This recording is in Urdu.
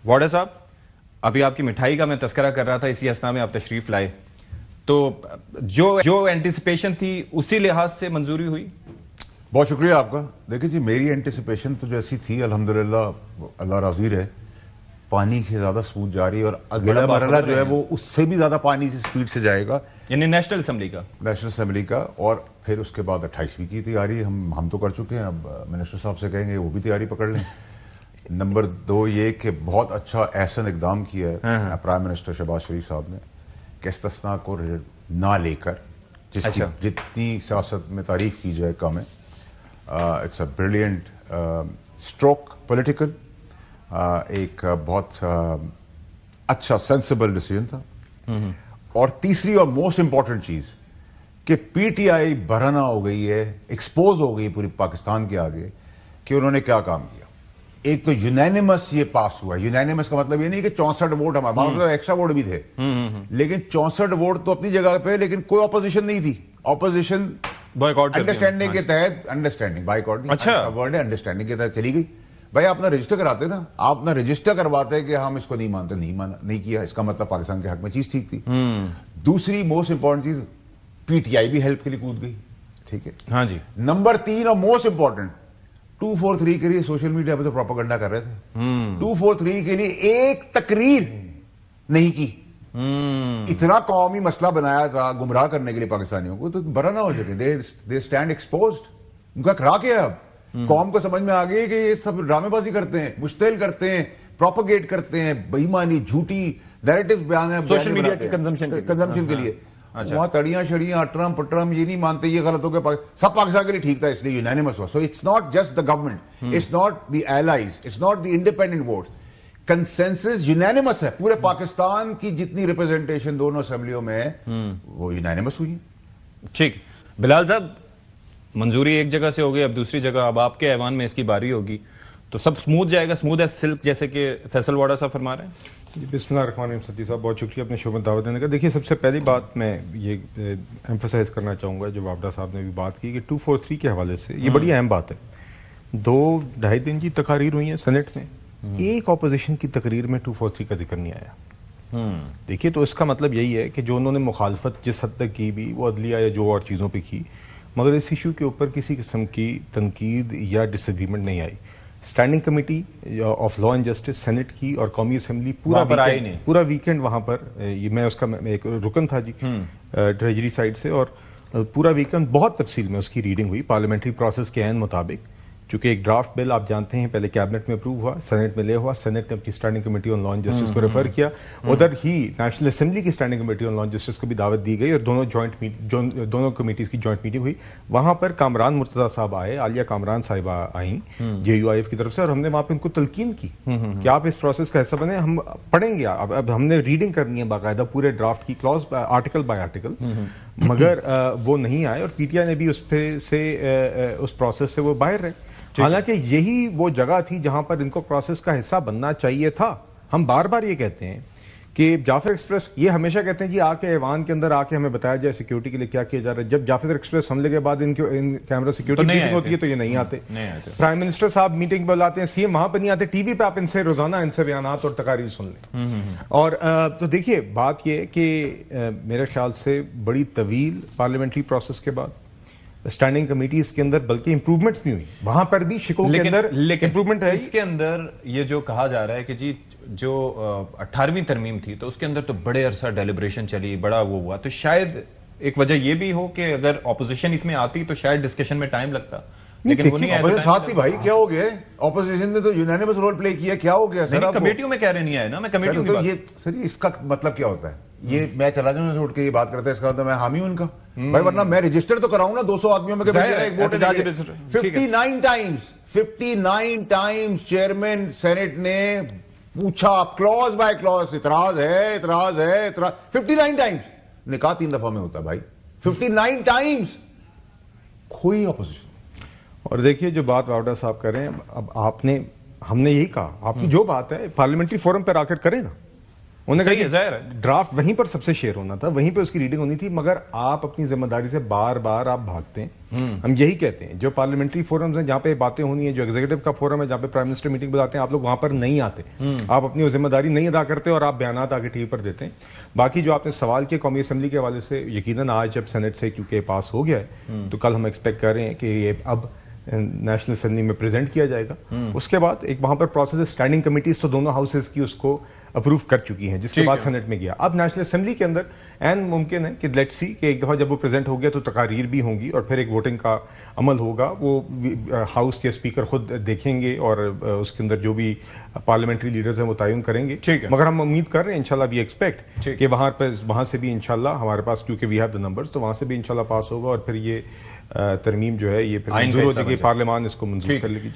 واڈا صاحب، ابھی آپ کی مٹھائی کا میں تذکرہ کر رہا تھا، اسی اسنا میں آپ تشریف لائے، تو جو اینٹیسپیشن تھی اسی لحاظ سے منظوری ہوئی؟ بہت شکریہ آپ کا. دیکھیں جی، میری اینٹیسپیشن تو جیسی تھی الحمدللہ اللہ راضی رہے، پانی سے زیادہ سموتھ جا رہی ہے، اور اگلا مرحلہ جو ہے وہ اس سے بھی زیادہ پانی سے سپیڈ سے جائے گا، یعنی نیشنل اسمبلی کا. اور پھر اس کے بعد 28ویں کی تیاری ہم تو کر چکے ہیں. اب منسٹر صاحب سے کہیں گے وہ بھی تیاری پکڑ لیں. نمبر 2 یہ کہ بہت اچھا احسن اقدام کیا ہے پرائم منسٹر شہباز شریف صاحب نے کہ استثناء کو نہ لے کر، جس کی جتنی سیاست میں تعریف کی جائے کم ہے. It's a brilliant stroke political, ایک بہت اچھا سینسیبل ڈیسیژن تھا. اور تیسری اور موسٹ امپورٹنٹ چیز کہ پی ٹی آئی برہنہ ہو گئی ہے، ایکسپوز ہو گئی پوری پاکستان کے آگے کہ انہوں نے کیا کام کیا. ایک تو یونینیمس یہ پاس ہوا. یونینیمس کا مطلب یہ نہیں کہ 64 ووٹ ہمارے، مطلب ایکسٹرا ووٹ بھی تھے، لیکن 64 ووٹ تو اپنی جگہ پہ، لیکن کوئی اپوزیشن نہیں تھی. اپوزیشن انڈرسٹینڈنگ کے تحت، انڈرسٹینڈنگ بائی کاٹ ورڈ ہے، انڈرسٹینڈنگ کے تحت چلی گئی. بھائی آپ اپنا رجسٹر کراتے نا، آپ اپنا رجسٹر کرواتے کہ ہم اس کو نہیں مانتے، نہیں کیا، اس کا مطلب پاکستان کے حق میں چیز ٹھیک تھی. دوسری موسٹ امپورٹنٹ چیز، پی ٹی آئی بھی ہیلپ کے لیے کود گئی. ٹھیک ہے، ہاں جی. نمبر 3 اور موسٹ امپورٹنٹ، 243 کے لیے سوشل میڈیا پہ تو پروپیگنڈا کر رہے تھے. 243 کے لیے ایک تقریر نہیں کی. اتنا قومی مسئلہ بنایا تھا گمراہ کرنے کے لیے پاکستانیوں کو، تو برا نہ ہو سکے. They stand exposed. ان کا کرا کیا اب قوم کو سمجھ میں آ گئی کہ یہ سب ڈرامے بازی کرتے ہیں، مشتعل کرتے ہیں، پروپیگیٹ کرتے ہیں، بے ایمانی، جھوٹی نیریٹو بیان ہے سوشل میڈیا کی کنزمپشن کے لیے. وہاں تڑیاں شڑیاں اٹرم پٹرم یہ نہیں مانتے، یہ غلط ہو گیا. سب پاکستان کے لیے ٹھیک تھا، اس لیے یونینیمس ہوا. So it's not just the government, it's not the allies, it's not the independent vote. Consensus unanimous ہے. پورے پاکستان کی جتنی ریپرزنٹیشن دونوں اسمبلیوں میں ہے وہ یونینیمس ہوئی. ٹھیک. بلال صاحب، منظوری ایک جگہ سے ہو گئی، اب دوسری جگہ، اب آپ کے ایوان میں اس کی باری ہوگی تو سب سموتھ جائے گا، سموتھ ایز سلک، جیسے کہ فیصل واڈا صاحب فرما رہے ہیں. بسم اللہ الرحمن الرحیم. ستی صاحب بہت شکریہ اپنے شو میں دعوت دینے کا. دیکھیے، سب سے پہلی بات میں یہ ایمفسائز کرنا چاہوں گا، جو واڈا صاحب نے بھی بات کی کہ 243 کے حوالے سے یہ بڑی اہم بات ہے. 2-2.5 دن کی تقاریر ہوئی ہیں سینٹ میں، ایک اپوزیشن کی تقریر میں 243 کا ذکر نہیں آیا. دیکھیے، تو اس کا مطلب یہی ہے کہ جو انہوں نے مخالفت جس حد تک کی بھی، وہ عدلیہ یا جو اور چیزوں پہ کی، مگر اس ایشو کے اوپر کسی قسم کی تنقید یا ڈس ایگریمنٹ نہیں آئی. Standing committee of law and justice Senate کی اور قومی اسمبلی پورا ویکینڈ وہاں پر، میں اس کا ایک رکن تھا جی ٹریجری سائڈ سے، اور پورا ویکینڈ بہت تفصیل میں اس کی ریڈنگ ہوئی پارلیمنٹری پروسیس کے عین مطابق. چونکہ ایک ڈرافٹ بل آپ جانتے ہیں پہلے کیبنٹ میں اپروو ہوا، سینٹ میں لے ہوا، سینٹ نے اپنی standing committee on law and justice کو ریفر کیا. ادھر ہی نیشنل اسمبلی کی standing committee on law and justice کو بھی دعوت دی گئی، اور دونوں کمیٹیز کی جوائنٹ میٹنگ ہوئی. وہاں پر کامران مرتضیٰ صاحب آئے، عالیہ کامران صاحبہ آئیں JUIF کی طرف سے، اور ہم نے وہاں پہ ان کو تلقین کی کہ آپ اس پروسیس کا حصہ بنیں، ہم پڑھیں گے. اب ہم نے ریڈنگ کرنی ہے باقاعدہ پورے ڈرافٹ کی، کلوز آرٹیکل بائی آرٹیکل، مگر وہ نہیں آئے، اور پی ٹی آئی نے بھی اس پہ سے اس پروسیس سے وہ باہر رہے. حالانکہ یہی وہ جگہ تھی جہاں پر ان کو پروسیس کا حصہ بننا چاہیے تھا. ہم بار بار یہ کہتے ہیں کہ جعفر ایکسپریس، یہ ہمیشہ کہتے ہیں جی آ کے ایوان کے اندر آ کے ہمیں بتایا جائے سیکیورٹی کے لیے کیا کیا جا رہا ہے. جب جعفر ایکسپریس حملے کے بعد ان کیمرہ سیکیورٹی میٹنگ ہوتی ہے تو یہ نہیں آتے. پرائم منسٹر صاحب میٹنگ بلاتے ہیں، CM وہاں پہ نہیں آتے. ٹی وی پہ آپ ان سے روزانہ ان سے بیانات اور تقاریر سن لیں. اور تو دیکھیے، بات یہ کہ میرے خیال سے بڑی طویل پارلیمنٹری پروسیس کے بعد اسٹینڈنگ کمیٹیز کے اندر بلکہ امپروومنٹس بھی ہوئی، وہاں پر بھی شکوں کے اندر امپروومنٹ ہے. اس کے اندر یہ جو کہا جا رہا ہے کہ جی جو 18ویں ترمیم تھی تو اس کے اندر تو بڑے عرصہ ڈیلیبریشن چلی، بڑا وہ ہوا، تو شاید ایک وجہ یہ بھی ہو کہ اگر اپوزیشن اس میں آتی تو شاید ڈسکشن میں ٹائم لگتا، لیکن وہ نہیں آیا. ساتھ ہی بھائی کیا ہو گیا، اپوزیشن نے تو یونینیمس رول پلے کیا، کیا ہو گیا سر؟ کمیٹیوں میں کہہ رہے نہیں آئے نا، میں کمیٹیوں کی بات. سر اس کا مطلب کیا ہوتا ہے؟ یہ میں چلا جاؤں سے اٹھ کے یہ بات کرتا ہے، اس کا مطلب میں حامی ہوں ان کا بھائی، ورنہ میں رجسٹر تو کراؤں نا 200 آدمیوں میں. 59 ٹائمز چیئرمین سینٹ نے پوچھا، کلوز بائی کلوز، اعتراض ہے، اعتراض ہے، اعتراض. 59 ٹائمز نے کہا 3 دفعہ میں ہوتا ہے بھائی. 59 ٹائمز کوئی اپوزیشن. اور دیکھیے، جو بات واڈا صاحب کر رہے ہیں، اب ہم نے یہی کہا، آپ کی جو بات ہے پارلیمنٹری فورم پر آ کر کریں نا. انہوں نے صحیح ہے، کہا ظاہر ہے۔ کہ ڈرافٹ وہیں پر سب سے شیئر ہونا تھا، وہیں پہ اس کی ریڈنگ ہونی تھی، مگر آپ اپنی ذمہ داری سے بار بار آپ بھاگتے ہیں۔ ہم یہی کہتے ہیں جو پارلیمنٹری فورمز ہیں جہاں پہ باتیں ہونی ہیں، جو ایگزیکٹو کا فورم ہے جہاں پہ پرائم منسٹر میٹنگ بتاتے ہیں، آپ لوگ وہاں پر نہیں آتے، آپ اپنی ذمہ داری نہیں ادا کرتے اور آپ بیانات آگے ٹی وی پر دیتے ہیں۔ باقی جو آپ نے سوال کیا قومی اسمبلی کے حوالے سے، یقیناً آج جب سینٹ سے کیونکہ پاس ہو گیا ہے تو کل ہم ایکسپیکٹ کر رہے ہیں کہ یہ اب نیشنل اسمبلی میں پریزنٹ کیا جائے گا۔ اس کے بعد ایک وہاں پر پروسیس اسٹینڈنگ کمیٹیز تو دونوں ہاؤسز کی اس کو اپروو کر چکی ہیں، جس کے بعد سینٹ میں گیا۔ اب نیشنل اسمبلی کے اندر این ممکن ہے کہ لیٹس سی کہ ایک دفعہ جب وہ پریزنٹ ہو گیا تو تقاریر بھی ہوں گی اور پھر ایک ووٹنگ کا عمل ہوگا، وہ ہاؤس کے اسپیکر خود دیکھیں گے اور اس کے اندر جو بھی پارلیمنٹری لیڈرز ہیں وہ تعین کریں گے۔ مگر ہم امید کر رہے ہیں انشاءاللہ وی ایکسپیکٹ کہ وہاں سے بھی انشاءاللہ ہمارے پاس کیونکہ وی ہیو دا نمبرز تو وہاں سے بھی انشاءاللہ پاس ہوگا اور پھر یہ ترمیم جو ہے یہ پھر منظور ہو جائے گی، پارلیمان اس کو منظور کر لے گی۔